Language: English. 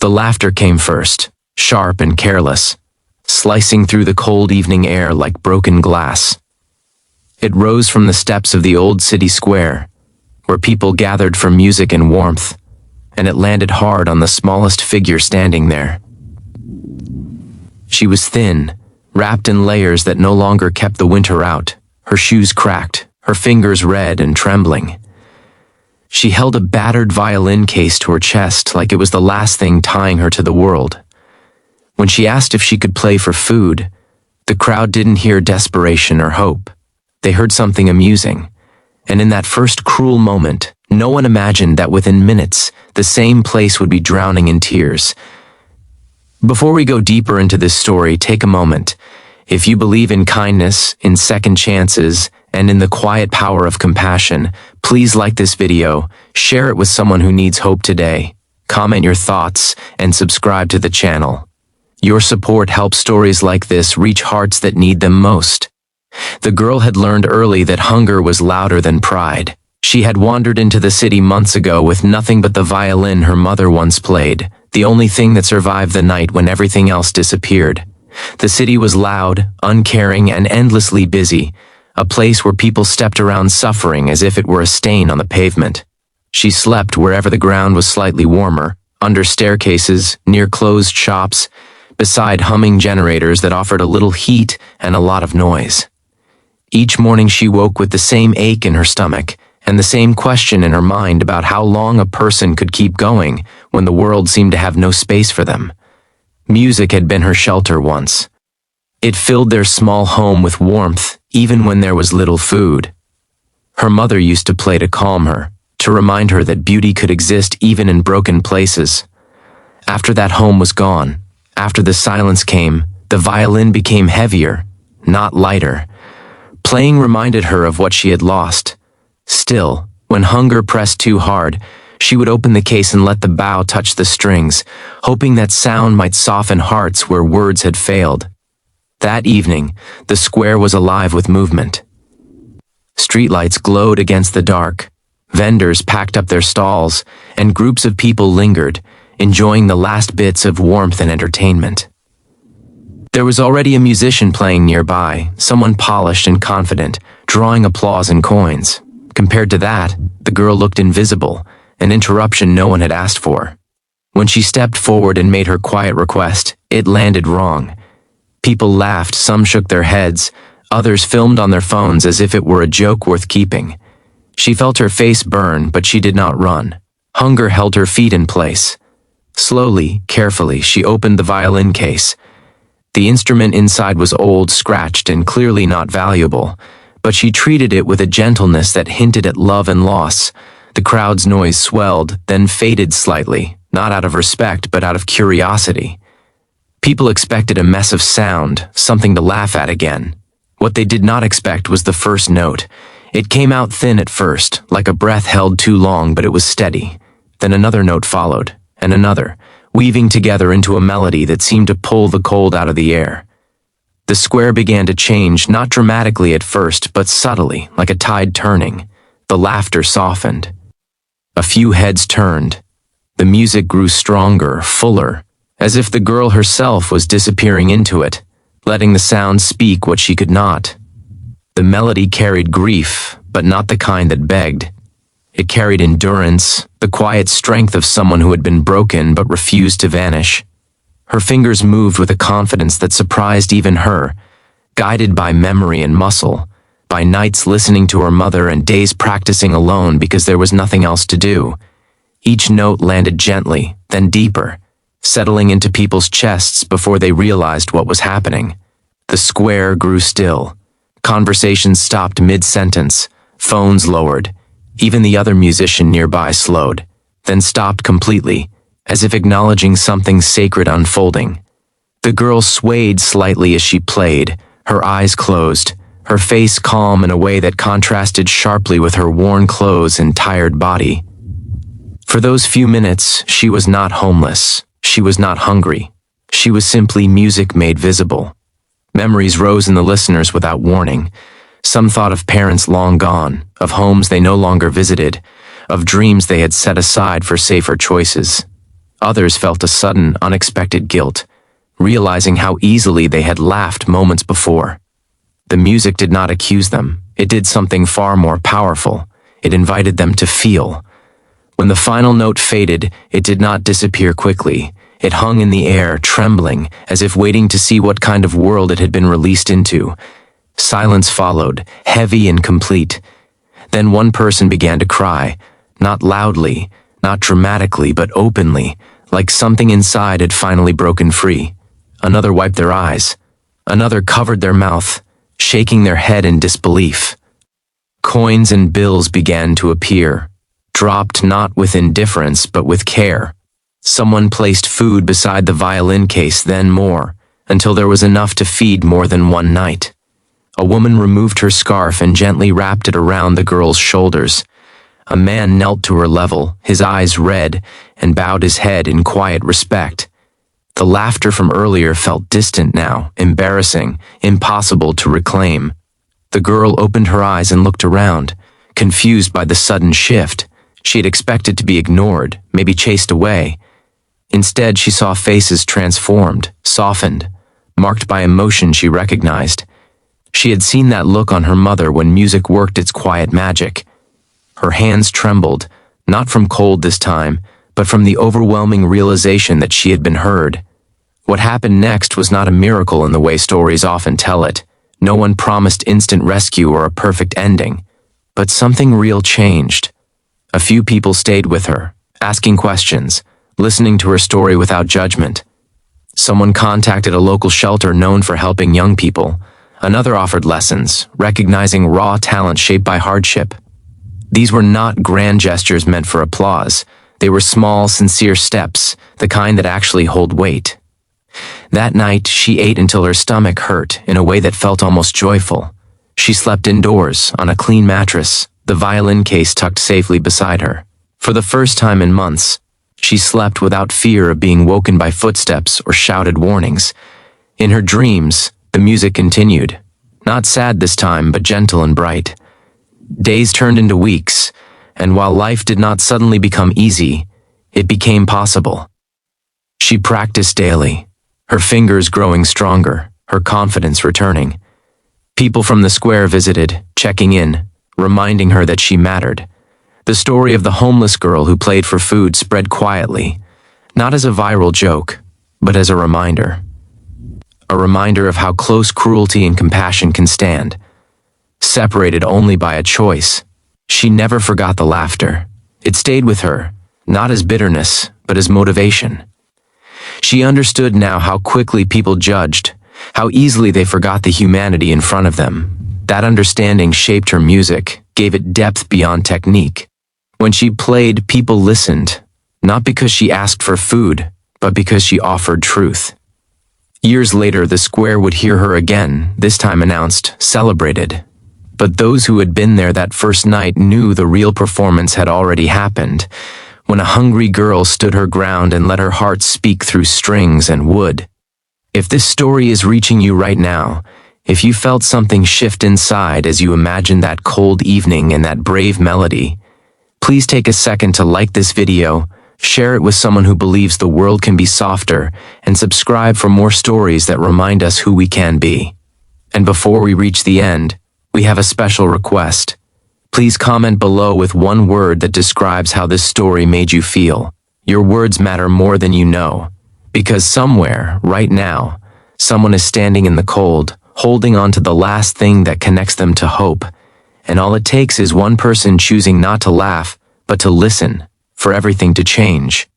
The laughter came first, sharp and careless, slicing through the cold evening air like broken glass. It rose from the steps of the old city square, where people gathered for music and warmth, and it landed hard on the smallest figure standing there. She was thin, wrapped in layers that no longer kept the winter out, her shoes cracked, her fingers red and trembling. She held a battered violin case to her chest like it was the last thing tying her to the world. When she asked if she could play for food, the crowd didn't hear desperation or hope. They heard something amusing, and in that first cruel moment, no one imagined that within minutes, the same place would be drowning in tears. Before we go deeper into this story, take a moment. If you believe in kindness, in second chances, and in the quiet power of compassion, please like this video, share it with someone who needs hope today, comment your thoughts, and subscribe to the channel. Your support helps stories like this reach hearts that need them most. The girl had learned early that hunger was louder than pride. She had wandered into the city months ago with nothing but the violin her mother once played, the only thing that survived the night when everything else disappeared. The city was loud, uncaring, and endlessly busy, a place where people stepped around suffering as if it were a stain on the pavement. She slept wherever the ground was slightly warmer, under staircases, near closed shops, beside humming generators that offered a little heat and a lot of noise. Each morning she woke with the same ache in her stomach and the same question in her mind about how long a person could keep going when the world seemed to have no space for them. Music had been her shelter once. It filled their small home with warmth, even when there was little food. Her mother used to play to calm her, to remind her that beauty could exist even in broken places. After that home was gone, after the silence came, the violin became heavier, not lighter. Playing reminded her of what she had lost. Still, when hunger pressed too hard, she would open the case and let the bow touch the strings, hoping that sound might soften hearts where words had failed. That evening, the square was alive with movement. Streetlights glowed against the dark, vendors packed up their stalls, and groups of people lingered, enjoying the last bits of warmth and entertainment. There was already a musician playing nearby, someone polished and confident, drawing applause and coins. Compared to that, the girl looked invisible, an interruption no one had asked for. When she stepped forward and made her quiet request, it landed wrong. People laughed, some shook their heads, others filmed on their phones as if it were a joke worth keeping. She felt her face burn, but she did not run. Hunger held her feet in place. Slowly, carefully, she opened the violin case. The instrument inside was old, scratched, and clearly not valuable, but she treated it with a gentleness that hinted at love and loss. The crowd's noise swelled, then faded slightly, not out of respect, but out of curiosity. People expected a mess of sound, something to laugh at again. What they did not expect was the first note. It came out thin at first, like a breath held too long, but it was steady. Then another note followed, and another, weaving together into a melody that seemed to pull the cold out of the air. The square began to change, not dramatically at first, but subtly, like a tide turning. The laughter softened. A few heads turned. The music grew stronger, fuller, as if the girl herself was disappearing into it, letting the sound speak what she could not. The melody carried grief, but not the kind that begged. It carried endurance, the quiet strength of someone who had been broken but refused to vanish. Her fingers moved with a confidence that surprised even her, guided by memory and muscle, by nights listening to her mother and days practicing alone because there was nothing else to do. Each note landed gently, then deeper, settling into people's chests before they realized what was happening. The square grew still. Conversations stopped mid-sentence, phones lowered. Even the other musician nearby slowed, then stopped completely, as if acknowledging something sacred unfolding. The girl swayed slightly as she played, her eyes closed, her face calm in a way that contrasted sharply with her worn clothes and tired body. For those few minutes, she was not homeless. She was not hungry. She was simply music made visible. Memories rose in the listeners without warning. Some thought of parents long gone, of homes they no longer visited, of dreams they had set aside for safer choices. Others felt a sudden, unexpected guilt, realizing how easily they had laughed moments before. The music did not accuse them. It did something far more powerful. It invited them to feel. When the final note faded, it did not disappear quickly. It hung in the air, trembling, as if waiting to see what kind of world it had been released into. Silence followed, heavy and complete. Then one person began to cry, not loudly, not dramatically, but openly, like something inside had finally broken free. Another wiped their eyes. Another covered their mouth, shaking their head in disbelief. Coins and bills began to appear, dropped not with indifference but with care. Someone placed food beside the violin case, then more, until there was enough to feed more than one night. A woman removed her scarf and gently wrapped it around the girl's shoulders. A man knelt to her level, his eyes red, and bowed his head in quiet respect. The laughter from earlier felt distant now, embarrassing, impossible to reclaim. The girl opened her eyes and looked around, confused by the sudden shift. She had expected to be ignored, maybe chased away. Instead, she saw faces transformed, softened, marked by emotion she recognized. She had seen that look on her mother when music worked its quiet magic. Her hands trembled, not from cold this time, but from the overwhelming realization that she had been heard. What happened next was not a miracle in the way stories often tell it. No one promised instant rescue or a perfect ending. But something real changed. A few people stayed with her, asking questions, listening to her story without judgment. Someone contacted a local shelter known for helping young people. Another offered lessons, recognizing raw talent shaped by hardship. These were not grand gestures meant for applause. They were small, sincere steps, the kind that actually hold weight. That night, she ate until her stomach hurt in a way that felt almost joyful. She slept indoors, on a clean mattress, the violin case tucked safely beside her. For the first time in months, she slept without fear of being woken by footsteps or shouted warnings. In her dreams, the music continued. Not sad this time, but gentle and bright. Days turned into weeks, and while life did not suddenly become easy, it became possible. She practiced daily, her fingers growing stronger, her confidence returning. People from the square visited, checking in, reminding her that she mattered. The story of the homeless girl who played for food spread quietly, not as a viral joke, but as a reminder. A reminder of how close cruelty and compassion can stand, separated only by a choice. She never forgot the laughter. It stayed with her, not as bitterness, but as motivation. She understood now how quickly people judged, how easily they forgot the humanity in front of them. That understanding shaped her music, gave it depth beyond technique. When she played, people listened, not because she asked for food, but because she offered truth. Years later, the square would hear her again, this time announced, celebrated. But those who had been there that first night knew the real performance had already happened, when a hungry girl stood her ground and let her heart speak through strings and wood. If this story is reaching you right now, if you felt something shift inside as you imagined that cold evening and that brave melody, please take a second to like this video, share it with someone who believes the world can be softer, and subscribe for more stories that remind us who we can be. And before we reach the end, we have a special request. Please comment below with one word that describes how this story made you feel. Your words matter more than you know, because somewhere, right now, someone is standing in the cold, holding on to the last thing that connects them to hope. And all it takes is one person choosing not to laugh, but to listen, for everything to change.